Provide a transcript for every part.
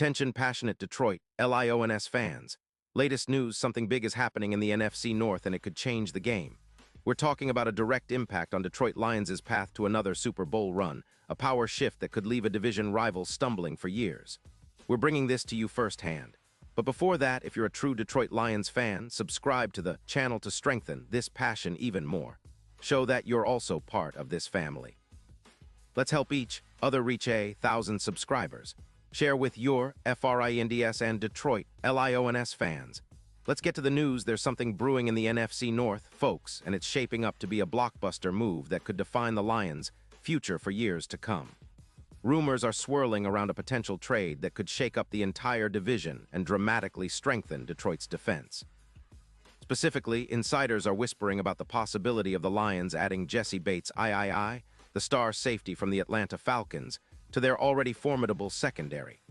Attention passionate Detroit, Lions fans. Latest news, something big is happening in the NFC North and it could change the game. We're talking about a direct impact on Detroit Lions' path to another Super Bowl run, a power shift that could leave a division rival stumbling for years. We're bringing this to you firsthand. But before that, if you're a true Detroit Lions fan, subscribe to the channel to strengthen this passion even more. Show that you're also part of this family. Let's help each other reach 1,000 subscribers. Share with your FRINDS and Detroit Lions fans. Let's get to the news. There's something brewing in the NFC North, folks, and it's shaping up to be a blockbuster move that could define the Lions' future for years to come. Rumors are swirling around a potential trade that could shake up the entire division and dramatically strengthen Detroit's defense. Specifically, insiders are whispering about the possibility of the Lions adding Jessie Bates, the star safety from the Atlanta Falcons, to their already formidable secondary.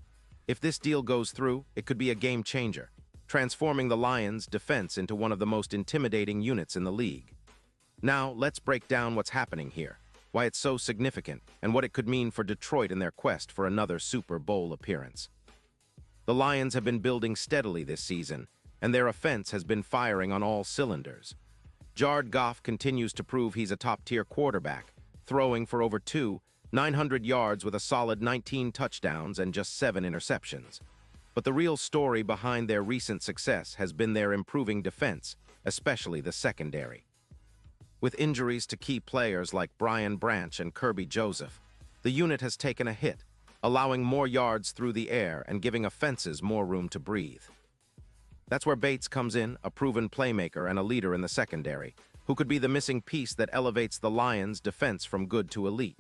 If this deal goes through, it could be a game changer, transforming the Lions' defense into one of the most intimidating units in the league. Now, let's break down what's happening here, why it's so significant, and what it could mean for Detroit in their quest for another Super Bowl appearance. The Lions have been building steadily this season, and their offense has been firing on all cylinders. Jared Goff continues to prove he's a top-tier quarterback, throwing for over 900 yards with a solid 19 touchdowns and just 7 interceptions. But the real story behind their recent success has been their improving defense, especially the secondary. With injuries to key players like Brian Branch and Kirby Joseph, the unit has taken a hit, allowing more yards through the air and giving offenses more room to breathe. That's where Bates comes in, a proven playmaker and a leader in the secondary, who could be the missing piece that elevates the Lions' defense from good to elite.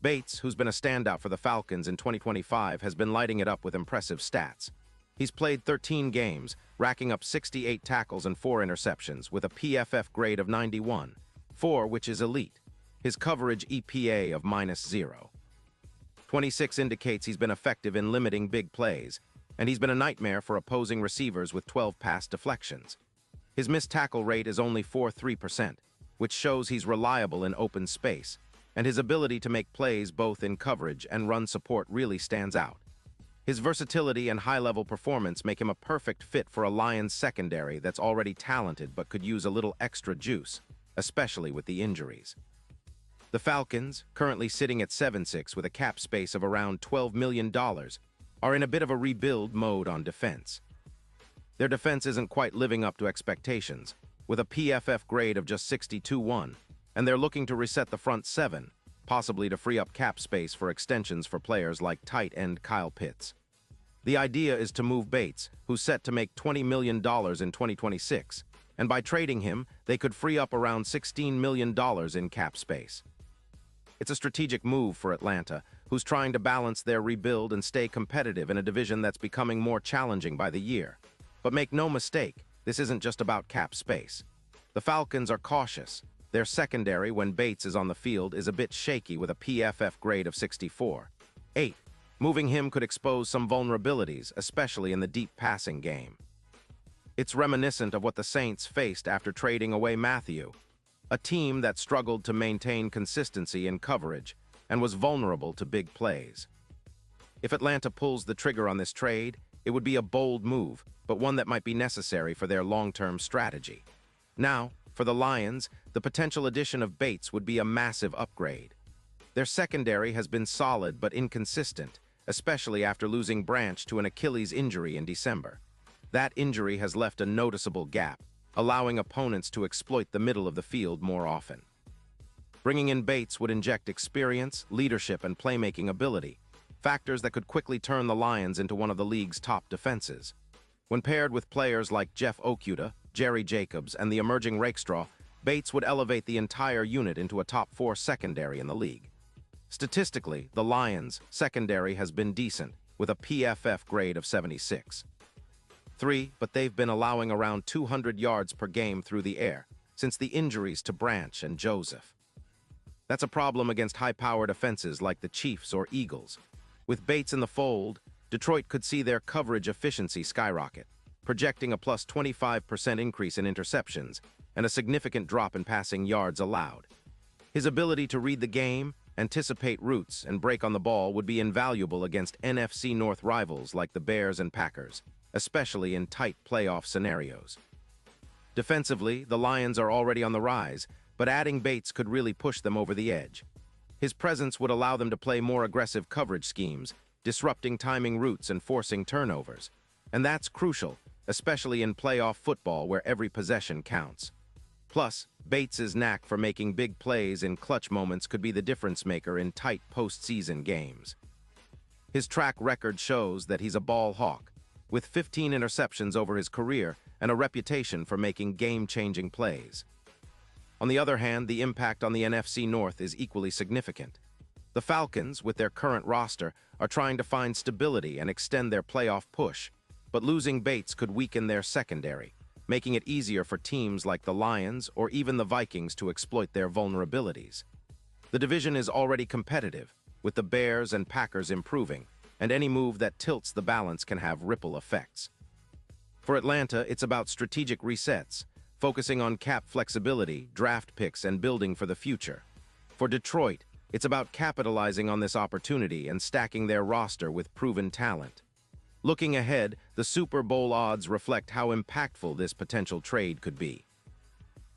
Bates, who's been a standout for the Falcons in 2025, has been lighting it up with impressive stats. He's played 13 games, racking up 68 tackles and 4 interceptions, with a PFF grade of 91, 4 which is elite. His coverage EPA of -0. 26 indicates he's been effective in limiting big plays, and he's been a nightmare for opposing receivers with 12 pass deflections. His missed tackle rate is only 4.3%, which shows he's reliable in open space, and his ability to make plays both in coverage and run support really stands out. His versatility and high-level performance make him a perfect fit for a Lions secondary that's already talented but could use a little extra juice, especially with the injuries. The Falcons, currently sitting at 7-6 with a cap space of around $12 million, are in a bit of a rebuild mode on defense. Their defense isn't quite living up to expectations, with a PFF grade of just 62.1, and they're looking to reset the front 7, possibly to free up cap space for extensions for players like tight end Kyle Pitts. The idea is to move Bates, who's set to make $20 million in 2026, and by trading him, they could free up around $16 million in cap space. It's a strategic move for Atlanta, who's trying to balance their rebuild and stay competitive in a division that's becoming more challenging by the year. But make no mistake, this isn't just about cap space. The Falcons are cautious. Their secondary, when Bates is on the field, is a bit shaky with a PFF grade of 64.8. Moving him could expose some vulnerabilities, especially in the deep passing game. It's reminiscent of what the Saints faced after trading away Matthew, a team that struggled to maintain consistency in coverage and was vulnerable to big plays. If Atlanta pulls the trigger on this trade, it would be a bold move, but one that might be necessary for their long-term strategy. Now, for the Lions, the potential addition of Bates would be a massive upgrade. Their secondary has been solid but inconsistent, especially after losing Branch to an Achilles injury in December. That injury has left a noticeable gap, allowing opponents to exploit the middle of the field more often. Bringing in Bates would inject experience, leadership, and playmaking ability, factors that could quickly turn the Lions into one of the league's top defenses. When paired with players like Jeff Okudah, Jerry Jacobs, and the emerging Rakestraw, Bates would elevate the entire unit into a top 4 secondary in the league. Statistically, the Lions' secondary has been decent, with a PFF grade of 76.3, but they've been allowing around 200 yards per game through the air since the injuries to Branch and Joseph. That's a problem against high-powered offenses like the Chiefs or Eagles. With Bates in the fold, Detroit could see their coverage efficiency skyrocket, projecting a plus 25% increase in interceptions and a significant drop in passing yards allowed. His ability to read the game, anticipate routes, and break on the ball would be invaluable against NFC North rivals like the Bears and Packers, especially in tight playoff scenarios. Defensively, the Lions are already on the rise, but adding Bates could really push them over the edge. His presence would allow them to play more aggressive coverage schemes, disrupting timing routes and forcing turnovers. And that's crucial, especially in playoff football where every possession counts. Plus, Bates' knack for making big plays in clutch moments could be the difference maker in tight postseason games. His track record shows that he's a ball hawk, with 15 interceptions over his career and a reputation for making game-changing plays. On the other hand, the impact on the NFC North is equally significant. The Falcons, with their current roster, are trying to find stability and extend their playoff push, but losing Bates could weaken their secondary, making it easier for teams like the Lions or even the Vikings to exploit their vulnerabilities. The division is already competitive, with the Bears and Packers improving, and any move that tilts the balance can have ripple effects. For Atlanta, it's about strategic resets, focusing on cap flexibility, draft picks, and building for the future. For Detroit, it's about capitalizing on this opportunity and stacking their roster with proven talent. Looking ahead, the Super Bowl odds reflect how impactful this potential trade could be.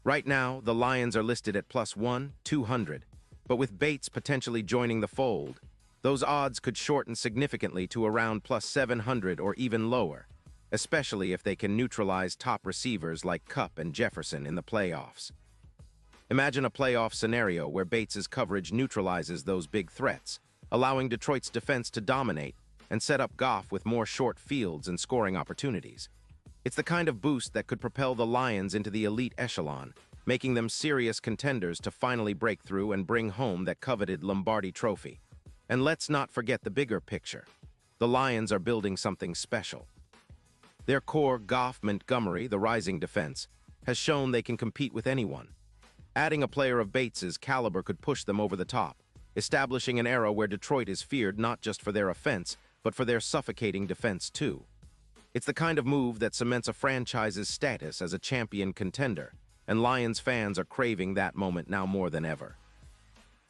Right now, the Lions are listed at +1,200, but with Bates potentially joining the fold, those odds could shorten significantly to around +700 or even lower, especially if they can neutralize top receivers like Kupp and Jefferson in the playoffs. Imagine a playoff scenario where Bates' coverage neutralizes those big threats, allowing Detroit's defense to dominate and set up Goff with more short fields and scoring opportunities. It's the kind of boost that could propel the Lions into the elite echelon, making them serious contenders to finally break through and bring home that coveted Lombardi trophy. And let's not forget the bigger picture. The Lions are building something special. Their core, Goff, Montgomery, the rising defense, has shown they can compete with anyone. Adding a player of Bates's caliber could push them over the top, establishing an era where Detroit is feared not just for their offense, but for their suffocating defense too. It's the kind of move that cements a franchise's status as a champion contender, and Lions fans are craving that moment now more than ever.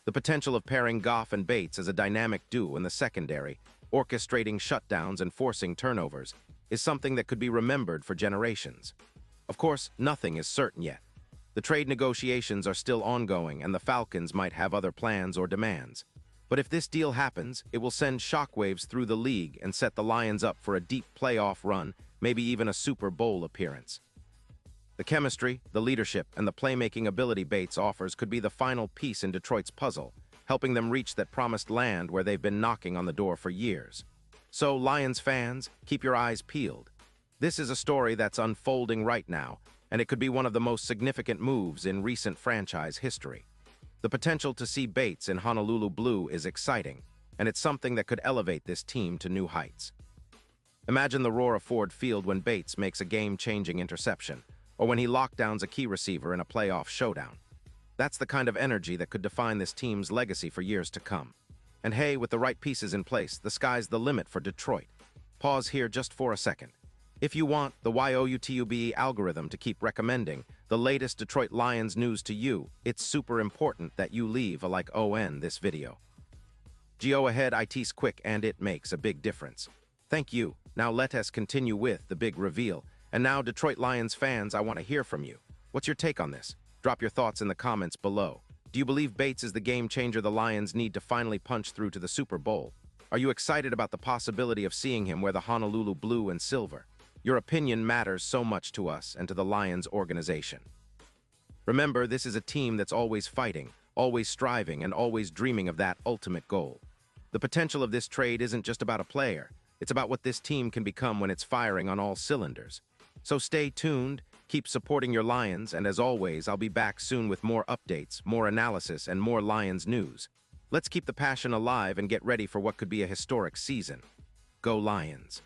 The potential of pairing Goff and Bates as a dynamic duo in the secondary, orchestrating shutdowns and forcing turnovers, is something that could be remembered for generations. Of course, nothing is certain yet. The trade negotiations are still ongoing and the Falcons might have other plans or demands. But if this deal happens, it will send shockwaves through the league and set the Lions up for a deep playoff run, maybe even a Super Bowl appearance. The chemistry, the leadership, and the playmaking ability Bates offers could be the final piece in Detroit's puzzle, helping them reach that promised land where they've been knocking on the door for years. So, Lions fans, keep your eyes peeled. This is a story that's unfolding right now, and it could be one of the most significant moves in recent franchise history. The potential to see Bates in Honolulu blue is exciting, and it's something that could elevate this team to new heights. Imagine the roar of Ford Field when Bates makes a game-changing interception, or when he lockdowns a key receiver in a playoff showdown. That's the kind of energy that could define this team's legacy for years to come. And hey, with the right pieces in place, the sky's the limit for Detroit. Pause here just for a second. If you want the YouTube algorithm to keep recommending the latest Detroit Lions news to you, it's super important that you leave a like on this video. Go ahead, it's quick and it makes a big difference. Thank you. Now let us continue with the big reveal. And now, Detroit Lions fans, I want to hear from you. What's your take on this? Drop your thoughts in the comments below. Do you believe Bates is the game changer the Lions need to finally punch through to the Super Bowl? Are you excited about the possibility of seeing him wear the Honolulu blue and silver? Your opinion matters so much to us and to the Lions organization. Remember, this is a team that's always fighting, always striving, and always dreaming of that ultimate goal. The potential of this trade isn't just about a player. It's about what this team can become when it's firing on all cylinders. So stay tuned, keep supporting your Lions, and as always, I'll be back soon with more updates, more analysis, and more Lions news. Let's keep the passion alive and get ready for what could be a historic season. Go Lions!